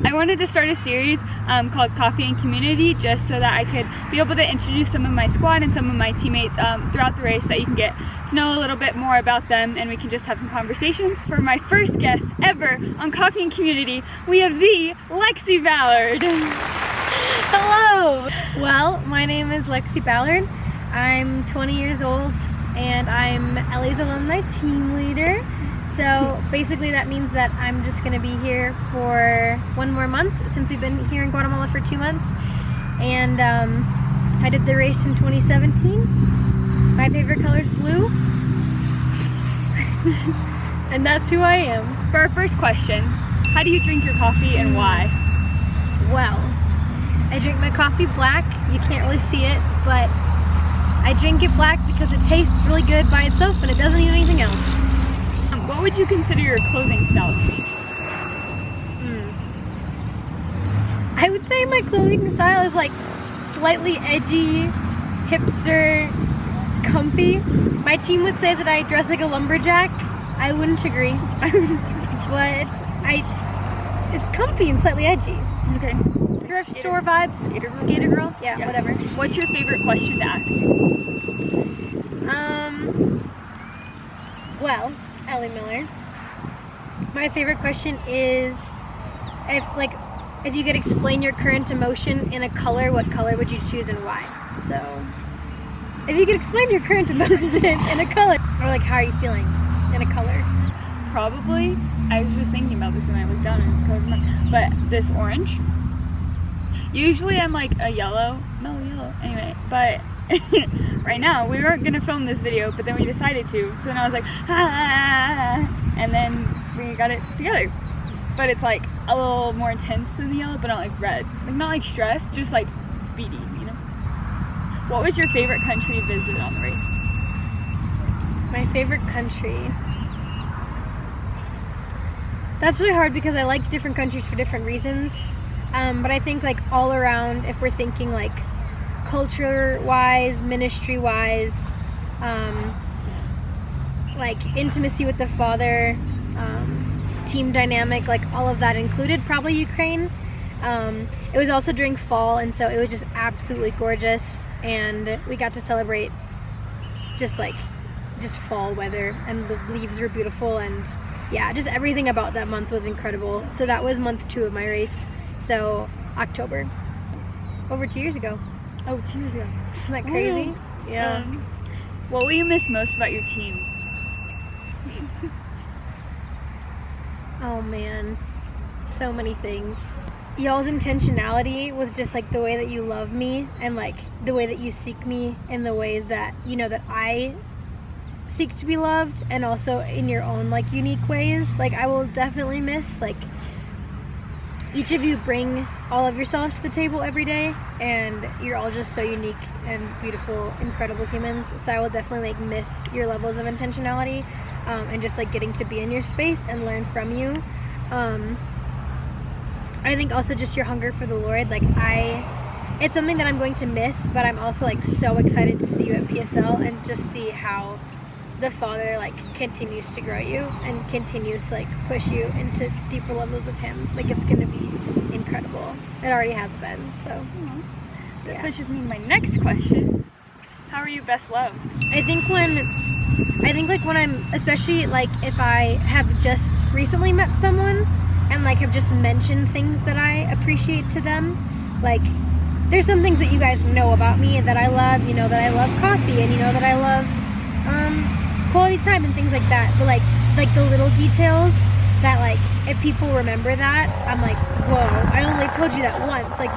I wanted to start a series called Coffee and Community, just so that I could be able to introduce some of my squad and some of my teammates throughout the race, that you can get to know a little bit more about them and we can just have some conversations. For my first guest ever on Coffee and Community, we have the Lexi Ballard. Hello! Well, my name is Lexi Ballard. I'm 20 years old and I'm LA's alumni team leader. So basically that means that I'm just going to be here for 1 more month, since we've been here in Guatemala for 2 months. And I did the race in 2017. My favorite color is blue. And that's who I am. For our first question, how do you drink your coffee and why? Well, I drink my coffee black. You can't really see it, but I drink it black because it tastes really good by itself and it doesn't need anything else. What would you consider your clothing style to be? I would say my clothing style is like slightly edgy, hipster, comfy. My team would say that I dress like a lumberjack. I wouldn't agree. But it's comfy and slightly edgy. Okay. Thrift store vibes. Skater girl. Yeah, whatever. What's your favorite question to ask you? Well, Ellie Miller. My favorite question is, if you could explain your current emotion in a color, what color would you choose and why? So, if you could explain your current emotion in a color, or like how are you feeling in a color? Probably, I was just thinking about this and I looked down and it's the color of mine, but this orange. Usually I'm like a yellow, mellow yellow, anyway, but right now we weren't gonna film this video, but then we decided to, so then I was like, and then we got it together. But it's like a little more intense than the yellow, but not like red, like not like stress, just like speedy, you know. What was your favorite country you visited on the race? My favorite country, that's really hard because I liked different countries for different reasons. But I think like all around, if we're thinking like culture-wise, ministry-wise, like intimacy with the Father, team dynamic, like all of that included, probably Ukraine. It was also during fall, and so it was just absolutely gorgeous, and we got to celebrate just fall weather, and the leaves were beautiful, and yeah, just everything about that month was incredible. So that was month 2 of my race. So, October. Over 2 years ago. Oh, 2 years ago. Isn't that crazy? Yeah. What will you miss most about your team? Oh man, so many things. Y'all's intentionality with just like the way that you love me, and like the way that you seek me in the ways that, you know, that I seek to be loved, and also in your own like unique ways. Like I will definitely miss, like, each of you bring all of yourselves to the table every day, and you're all just so unique and beautiful, incredible humans. So I will definitely like miss your levels of intentionality, and just like getting to be in your space and learn from you. I think also just your hunger for the Lord. Like it's something that I'm going to miss, but I'm also like so excited to see you at PSL and just see how the Father like continues to grow you and continues to like push you into deeper levels of Him. Like it's gonna be incredible. It already has been. So That pushes me to my next question. How are you best loved? I think when I'm, especially like if I have just recently met someone and like have just mentioned things that I appreciate to them, like there's some things that you guys know about me that I love. You know that I love coffee, and you know that I love quality time and things like that. But like the little details that, like, if people remember that, I'm like, whoa, I only told you that once. Like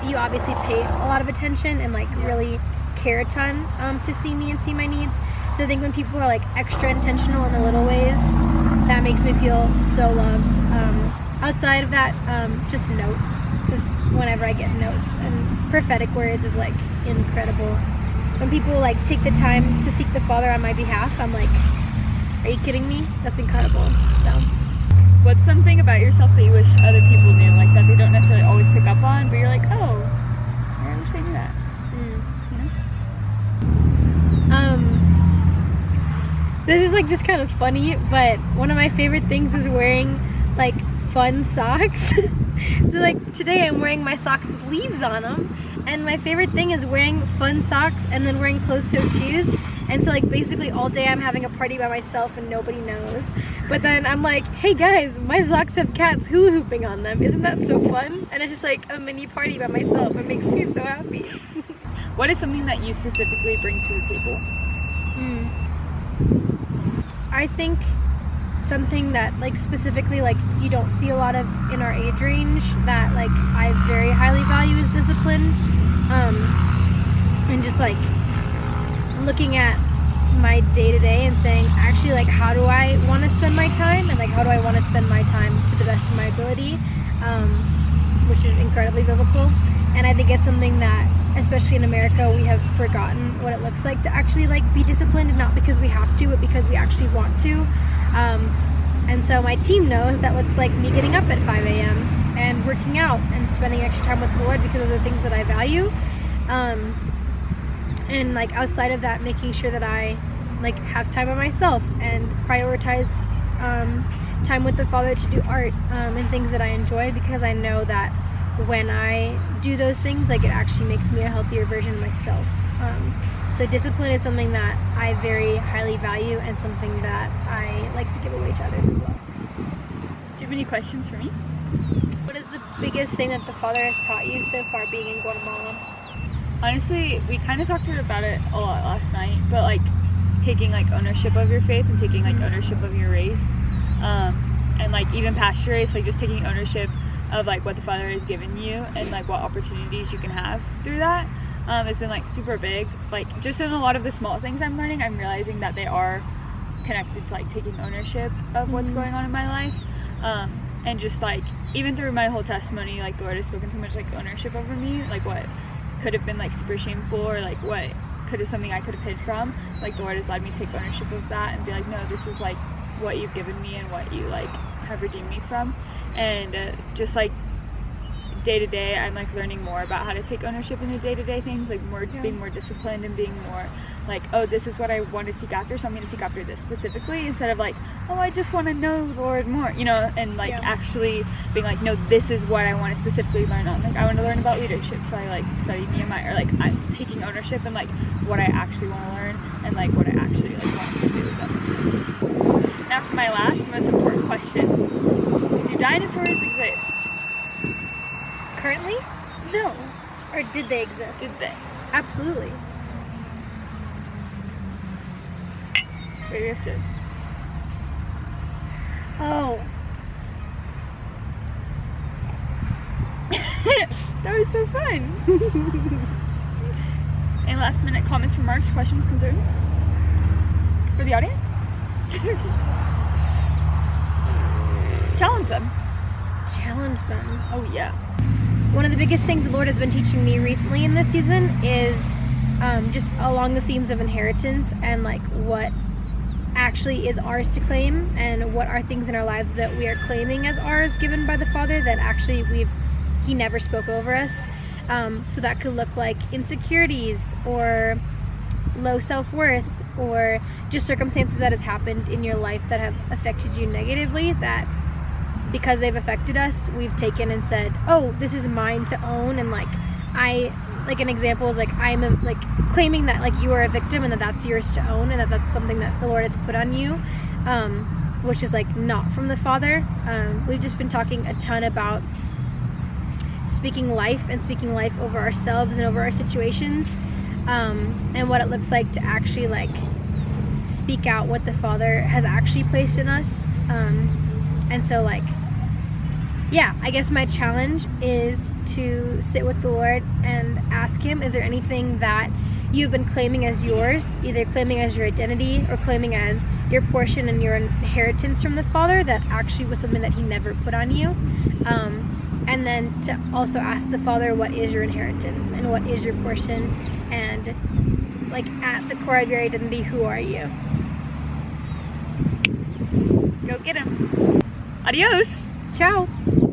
you obviously pay a lot of attention and like really care a ton to see me and see my needs. So I think when people are like extra intentional in the little ways, that makes me feel so loved. Outside of that, just notes, just whenever I get notes, and prophetic words is like incredible. When people like take the time to seek the Father on my behalf, I'm like, are you kidding me? That's incredible. So, what's something about yourself that you wish other people knew, like that they don't necessarily always pick up on, but you're like, oh, I wish they knew that? You know? This is like just kind of funny, but one of my favorite things is wearing like fun socks. So like today I'm wearing my socks with leaves on them, and my favorite thing is wearing fun socks and then wearing closed-toed shoes. And so like basically all day I'm having a party by myself and nobody knows. But then I'm like, hey guys, my socks have cats hula hooping on them. Isn't that so fun? And it's just like a mini party by myself. It makes me so happy. What is something that you specifically bring to the table? I think something that like specifically like you don't see a lot of in our age range that like I very highly value is discipline. And just like looking at my day-to-day and saying, actually, like, how do I want to spend my time, and like how do I want to spend my time to the best of my ability, which is incredibly biblical. And I think it's something that, especially in America, we have forgotten what it looks like to actually like be disciplined, not because we have to, but because we actually want to. And so my team knows that looks like me getting up at 5 a.m. and working out and spending extra time with the Lord, because those are things that I value. And like outside of that, making sure that I like have time by myself and prioritize time with the Father to do art and things that I enjoy, because I know that when I do those things, like it actually makes me a healthier version of myself. So discipline is something that I very highly value and something that I like to give away to others as well. Do you have any questions for me? What is the biggest thing that the Father has taught you so far being in Guatemala? Honestly, we kind of talked about it a lot last night, but like taking like ownership of your faith and taking like ownership of your race, and like even past your race, like just taking ownership of like what the Father has given you and like what opportunities you can have through that, has been like super big. Like just in a lot of the small things I'm learning, I'm realizing that they are connected to like taking ownership of what's going on in my life, and just like even through my whole testimony, like the Lord has spoken so much like ownership over me, like what could have been like super shameful or like what could have something I could have hid from, like the Lord has allowed me to take ownership of that and be like, no, this is like what you've given me and what you like have redeemed me from. And just like day to day, I'm like learning more about how to take ownership in the day-to-day things, like more being more disciplined and being more like, oh, this is what I want to seek after, so I'm going to seek after this specifically, instead of like, oh, I just want to know the Lord more, you know, and like actually being like, no, this is what I want to specifically learn on. Like I want to learn about leadership, so I like study Nehemiah, or like I'm taking ownership and like what I actually want to learn and like what I actually like want to pursue, if that makes sense. Now for my last most important question: do dinosaurs exist? Currently? No. Or did they exist? Did they? Absolutely. Wait, we have to. Oh. That was so fun. Any last minute comments, remarks, questions, concerns for the audience? Challenge them. Challenge them. Oh yeah. One of the biggest things the Lord has been teaching me recently in this season is just along the themes of inheritance and like what actually is ours to claim, and what are things in our lives that we are claiming as ours given by the Father that actually He never spoke over us. So that could look like insecurities or low self-worth, or just circumstances that has happened in your life that have affected you negatively, that because they've affected us, we've taken and said, oh, this is mine to own. And like an example is like I'm like claiming that like you are a victim and that's yours to own, and that's something that the Lord has put on you, which is like not from the Father. We've just been talking a ton about speaking life and speaking life over ourselves and over our situations, and what it looks like to actually like speak out what the Father has actually placed in us. And so like, yeah, I guess my challenge is to sit with the Lord and ask Him, is there anything that you've been claiming as yours, either claiming as your identity or claiming as your portion and your inheritance from the Father, that actually was something that He never put on you? And then to also ask the Father, what is your inheritance and what is your portion, and like at the core of your identity, who are you? Go get him. Adios. Ciao.